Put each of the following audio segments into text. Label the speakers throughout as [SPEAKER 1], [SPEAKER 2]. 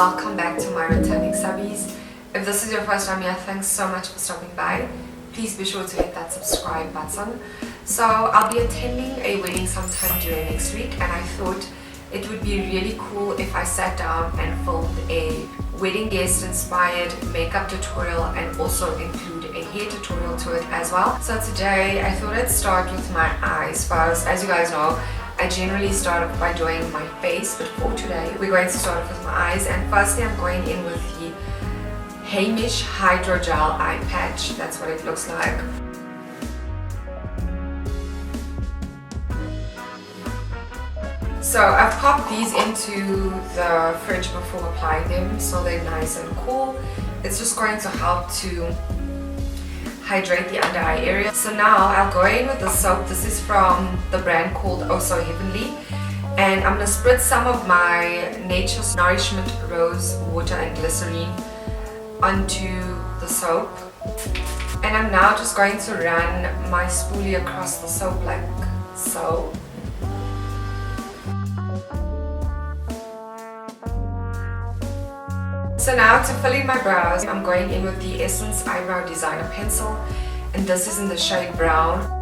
[SPEAKER 1] welcome back to my returning subbies. If this is your first time here, thanks so much for stopping by. Please be sure to hit that subscribe button. So I'll be attending a wedding sometime during next week, and I thought it would be really cool if I sat down and filmed a wedding guest inspired makeup tutorial and also include a hair tutorial to it as well. So today I thought I'd start with my eyes first. As you guys know, I generally start off by doing my face, but for today we're going to start off with my eyes. And firstly I'm going in with the Heimish Hydrogel eye patch. That's what it looks like. So I've popped these into the fridge before applying them, so they're nice and cool. It's just going to help to hydrate the under eye area. So now I'll go in with the soap. This is from the brand called Oh So Heavenly, and I'm going to spritz some of my Nature's Nourishment Rose Water and Glycerine onto the soap, and I'm now just going to run my spoolie across the soap like so. So now to fill in my brows, I'm going in with the Essence Eyebrow Designer Pencil, and this is in the shade Brown.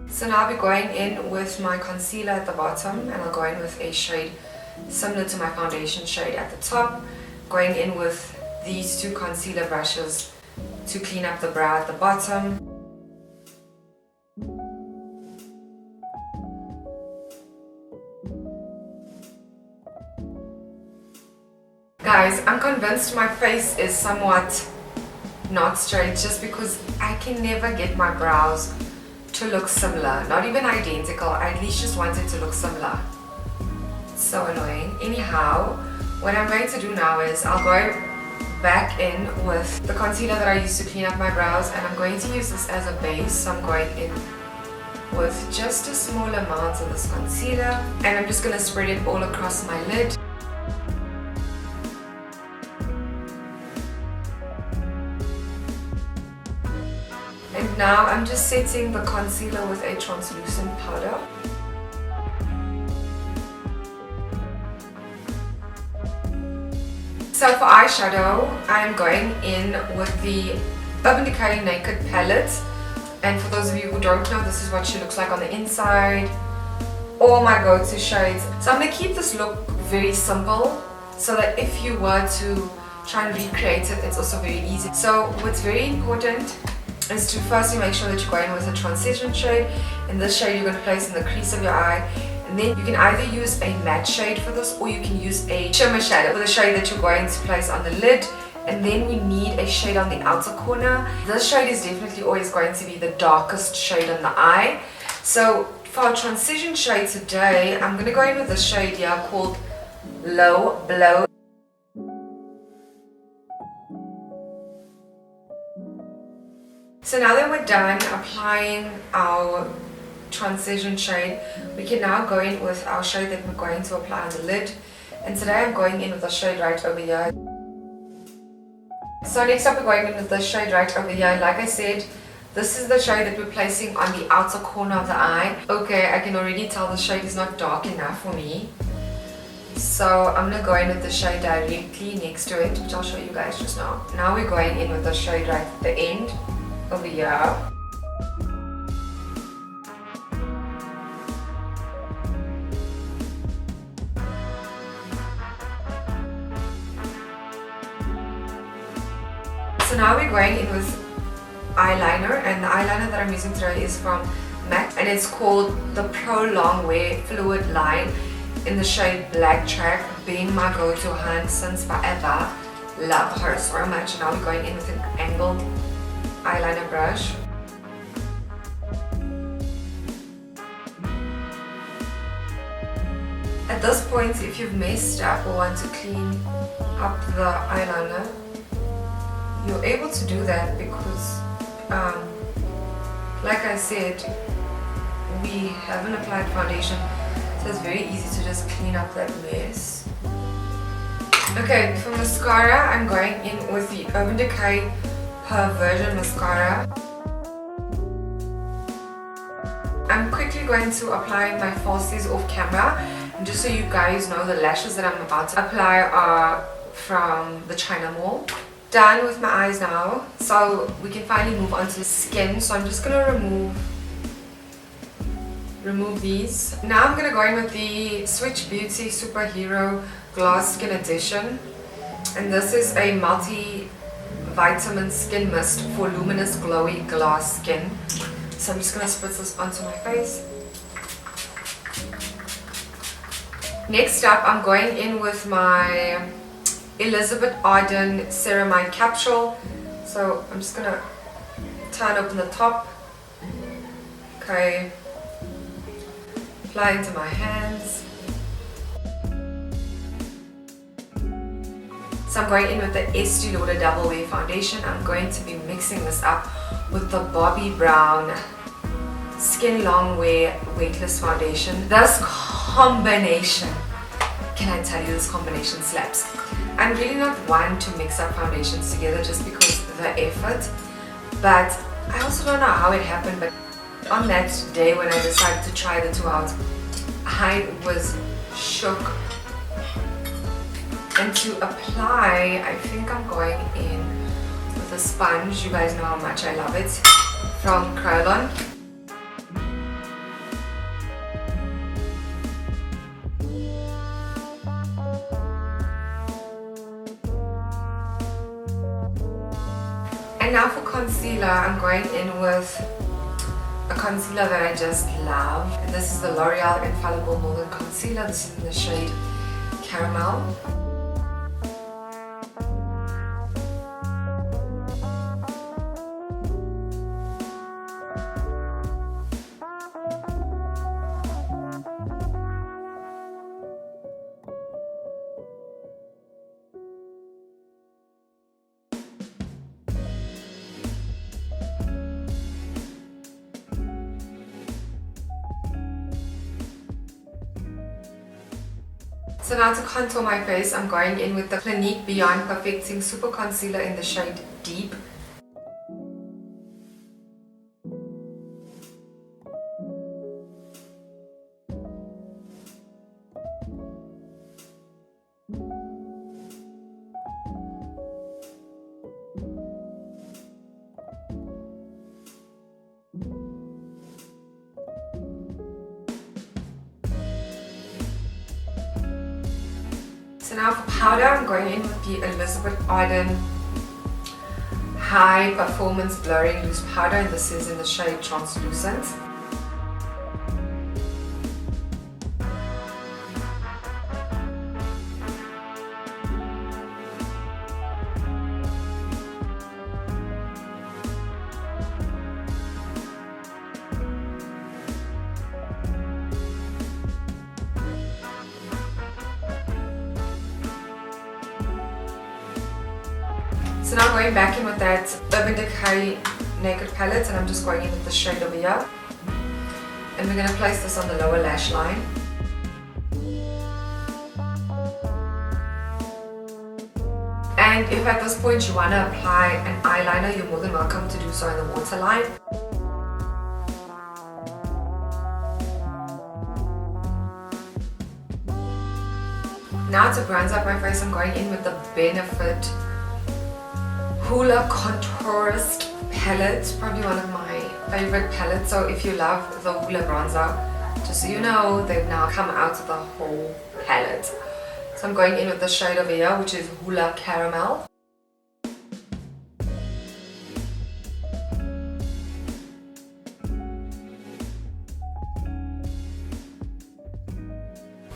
[SPEAKER 1] So now I'll be going in with my concealer at the bottom, and I'll go in with a shade similar to my foundation shade at the top. Going in with these two concealer brushes to clean up the brow at the bottom. Guys, I'm convinced my face is somewhat not straight just because I can never get my brows to look similar, not even identical. I at least just want it to look similar. It's so annoying. Anyhow, what I'm going to do now is I'll go back in with the concealer that I used to clean up my brows, and I'm going to use this as a base. So I'm going in with just a small amount of this concealer, and I'm just going to spread it all across my lid. And now I'm just setting the concealer with a translucent powder. So for eyeshadow, I'm going in with the Urban Decay Naked palette. And for those of you who don't know, this is what she looks like on the inside. All my go-to shades. So I'm going to keep this look very simple, so that if you were to try and recreate it, it's also very easy. So what's very important is to firstly make sure that you're going with a transition shade. In this shade you're going to place in the crease of your eye, and then you can either use a matte shade for this, or you can use a shimmer shadow for the shade that you're going to place on the lid. And then we need a shade on the outer corner. This shade is definitely always going to be the darkest shade on the eye. So for our transition shade today, I'm going to go in with this shade here called Low Blow. So now that we're done applying our transition shade, we can now go in with our shade that we're going to apply on the lid. And today I'm going in with the shade right over here. So next up we're going in with the shade right over here. Like I said, this is the shade that we're placing on the outer corner of the eye. Okay, I can already tell the shade is not dark enough for me. So I'm going to go in with the shade directly next to it, which I'll show you guys just now. Now we're going in with the shade right at the end over here. So now we're going in with eyeliner, and the eyeliner that I'm using today is from MAC, and it's called the Pro Long Wear Fluid Line in the shade Black Track. Being my go-to hand since forever. Love her so much. And now we're going in with an angled eyeliner brush. At this point, if you've messed up or want to clean up the eyeliner, you're able to do that because like I said, we haven't applied foundation. So it's very easy to just clean up that mess. Okay, for mascara, I'm going in with the Urban Decay Perversion Mascara. I'm quickly going to apply my falsies off camera. And just so you guys know, the lashes that I'm about to apply are from the China Mall. Done with my eyes now, so we can finally move on to the skin. So I'm just gonna remove these. Now I'm gonna go in with the Swiitch Beauty Superhero Glass Skin Edition, and this is a multi-vitamin skin mist for luminous glowy glass skin. So I'm just gonna spritz this onto my face. Next up, I'm going in with my Arden Ceramide Capsule. So I'm just gonna turn open the top. Okay. Apply into my hands. So I'm going in with the Estée Lauder Double Wear Foundation. I'm going to be mixing this up with the Bobbi Brown Skin Long Wear Weightless Foundation. This combination, can I tell you, this combination slaps. I'm really not one to mix up foundations together just because of the effort, but I also don't know how it happened, but on that day when I decided to try the two out, I was shook. And to apply, I think I'm going in with a sponge. You guys know how much I love it, from Clarins. And now for concealer, I'm going in with a concealer that I just love. And this is the L'Oreal Infallible Northern Concealer. This is in the shade Caramel. So now to contour my face, I'm going in with the Clinique Beyond Perfecting Super Concealer in the shade Deep. So now for powder, I'm going in with the Arden High Performance Blurring Loose Powder, and this is in the shade Translucent. So now I'm going back in with that Urban Decay Naked Palette, and I'm just going in with the shade over here. And we're going to place this on the lower lash line. And if at this point you want to apply an eyeliner, you're more than welcome to do so in the waterline. Now to bronze up my face, I'm going in with the Benefit Hoola Contourist palette, probably one of my favorite palettes. So if you love the Hoola bronzer, just so you know, they've now come out with the whole palette. So I'm going in with the shade over here, which is Hoola Caramel.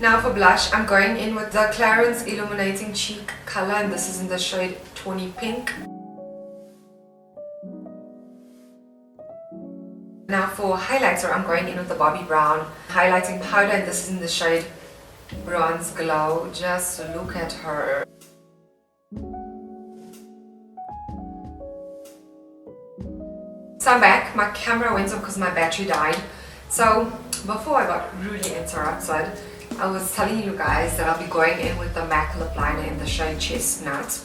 [SPEAKER 1] Now for blush, I'm going in with the Clarins Illuminating Cheek color, and this is in the shade Tawny Pink. Now for highlighter, I'm going in with the Bobbi Brown highlighting powder, and this is in the shade Bronze Glow. Just look at her. So I'm back. My camera went off because my battery died. So before I got rudely interrupted, I was telling you guys that I'll be going in with the MAC lip liner in the shade Chestnut.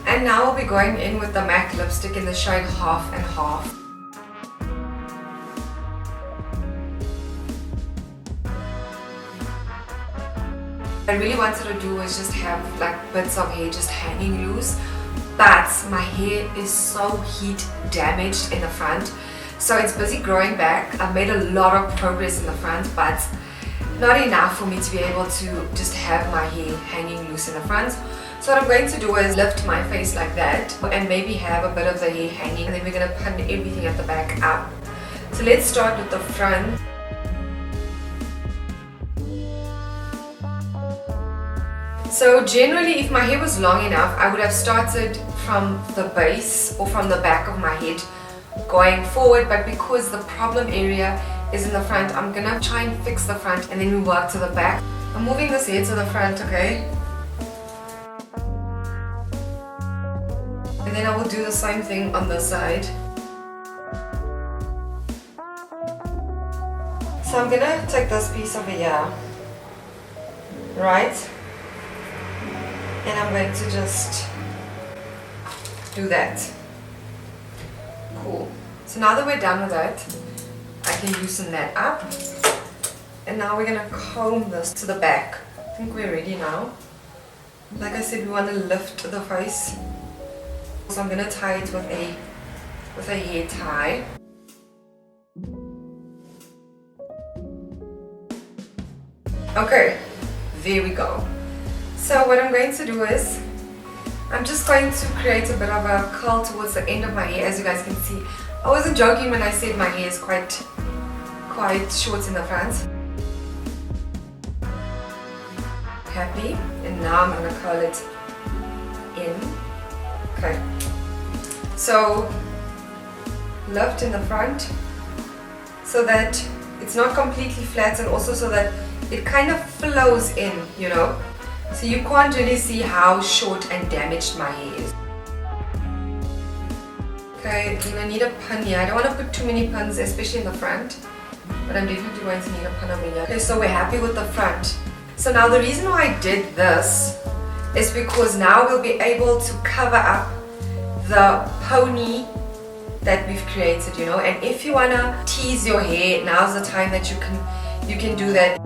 [SPEAKER 1] And now I'll be going in with the MAC lipstick in the shade Half and Half. What I really wanted to do was just have like bits of hair just hanging loose, but my hair is so heat damaged in the front, so it's busy growing back. I've made a lot of progress in the front, but not enough for me to be able to just have my hair hanging loose in the front. So what I'm going to do is lift my face like that and maybe have a bit of the hair hanging, and then we're going to pin everything at the back up. So let's start with the front. So generally, if my hair was long enough, I would have started from the base or from the back of my head going forward, but because the problem area is in the front, I'm gonna try and fix the front and then we work to the back. I'm moving this hair to the front, okay? And then I will do the same thing on this side. So I'm gonna take this piece over here, right? And I'm going to just do that. Cool. So now that we're done with that, I can loosen that up. And now we're going to comb this to the back. I think we're ready now. Like I said, we want to lift the face. So I'm going to tie it with a hair tie. Okay, there we go. So what I'm going to do is, I'm just going to create a bit of a curl towards the end of my hair. As you guys can see, I wasn't joking when I said my hair is quite short in the front. Happy, and now I'm going to curl it in. Okay, so lift in the front so that it's not completely flat, and also so that it kind of flows in, you know. So you can't really see how short and damaged my hair is. Okay, then I need a pin here. I don't want to put too many pins, especially in the front, but I'm definitely going to need a pin over here. Okay, so we're happy with the front. So now the reason why I did this is because now we'll be able to cover up the pony that we've created, you know. And if you want to tease your hair, now's the time that you can do that.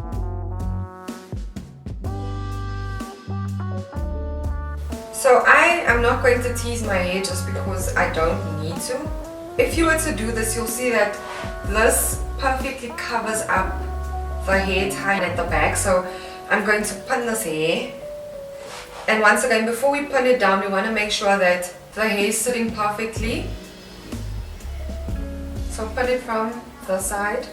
[SPEAKER 1] So I am not going to tease my hair just because I don't need to. If you were to do this, you'll see that this perfectly covers up the hair tie at the back. So I'm going to pin this hair. And once again, before we pin it down, we want to make sure that the hair is sitting perfectly. So pin it from the side.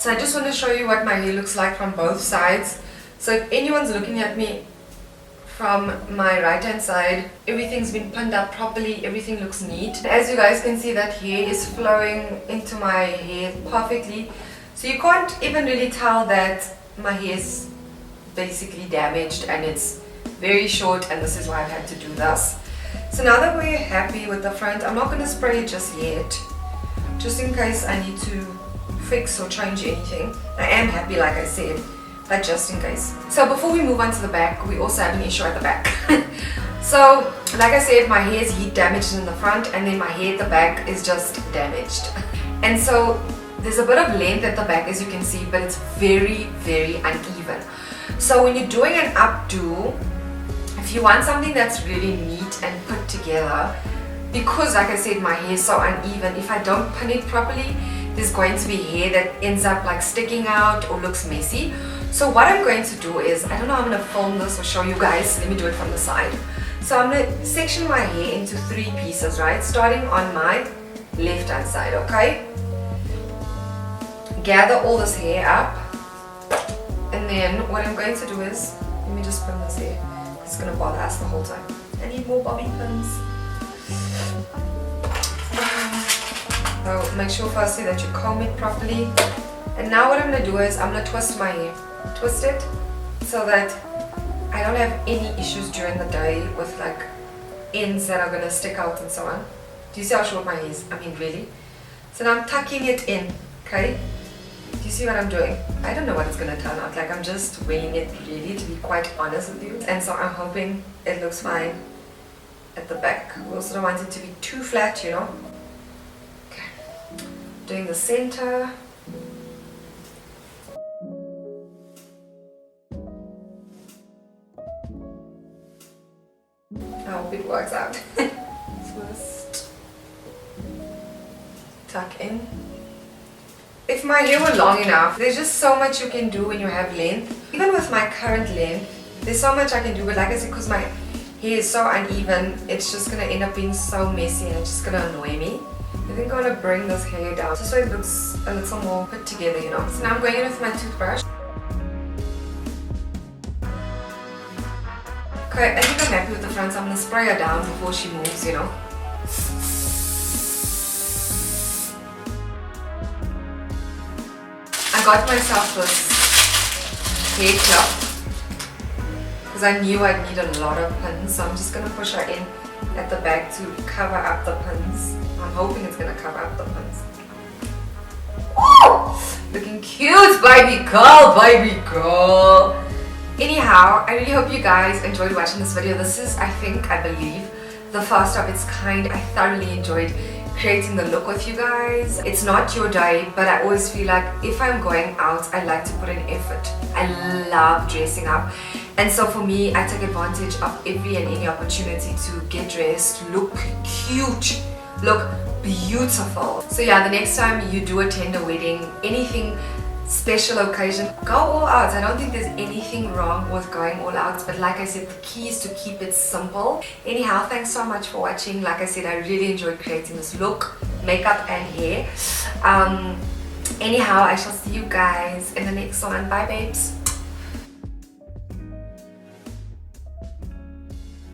[SPEAKER 1] So I just want to show you what my hair looks like from both sides. So if anyone's looking at me from my right hand side, everything's been pinned up properly, everything looks neat. As you guys can see, that hair is flowing into my hair perfectly. So you can't even really tell that my hair is basically damaged and it's very short, and this is why I've had to do this. So now that we're happy with the front, I'm not going to spray it just yet, just in case I need to fix or change anything. I am happy, like I said, but just in case. So before we move on to the back, we also have an issue at the back. So like I said, my hair is heat damaged in the front, and then my hair at the back is just damaged. And so there's a bit of length at the back, as you can see, but it's very, very uneven. So when you're doing an updo, if you want something that's really neat and put together, because like I said, my hair is so uneven, if I don't pin it properly, there's going to be hair that ends up like sticking out or looks messy. So what I'm going to do is, I don't know how I'm going to film this or show you guys. Let me do it from the side. So I'm going to section my hair into 3 pieces, right? Starting on my left hand side, okay? Gather all this hair up. And then what I'm going to do is, let me just pin this hair. It's going to bother us the whole time. I need more bobby pins. So make sure firstly that you comb it properly. And now what I'm going to do is, I'm going to twist my hair. Twist it so that I don't have any issues during the day with like ends that are gonna stick out and so on. Do you see how short my hair is? I mean, really? So now I'm tucking it in, okay? Do you see what I'm doing? I don't know what it's gonna turn out like. I'm just weighing it really, to be quite honest with you. And so I'm hoping it looks fine at the back. We also don't want it to be too flat, you know? Okay. Doing the center. I hope it works out. First, tuck in. If my hair were long enough, there's just so much you can do when you have length. Even with my current length, there's so much I can do, but like I said, because my hair is so uneven, it's just gonna end up being so messy and it's just gonna annoy me. I think I'm gonna bring this hair down just so it looks a little more put together, you know. So now I'm going in with my toothbrush. Okay, I think I'm happy with the front, so I'm gonna spray her down before she moves, you know. I got myself this hair clip because I knew I'd need a lot of pins, so I'm just gonna push her in at the back to cover up the pins. I'm hoping it's gonna cover up the pins. Woo! Looking cute, baby girl, baby girl. Anyhow, I really hope you guys enjoyed watching this video. This is, I believe, the first of its kind. I thoroughly enjoyed creating the look with you guys. It's not your day, but I always feel like if I'm going out, I like to put in effort. I love dressing up. And so for me, I take advantage of every and any opportunity to get dressed, look cute, look beautiful. So yeah, the next time you do attend a wedding, anything special occasion, go all out. I don't think there's anything wrong with going all out, but like I said, the key is to keep it simple. Anyhow, thanks so much for watching. Like I said, I really enjoyed creating this look, makeup and hair. Anyhow, I shall see you guys in the next one. Bye babes.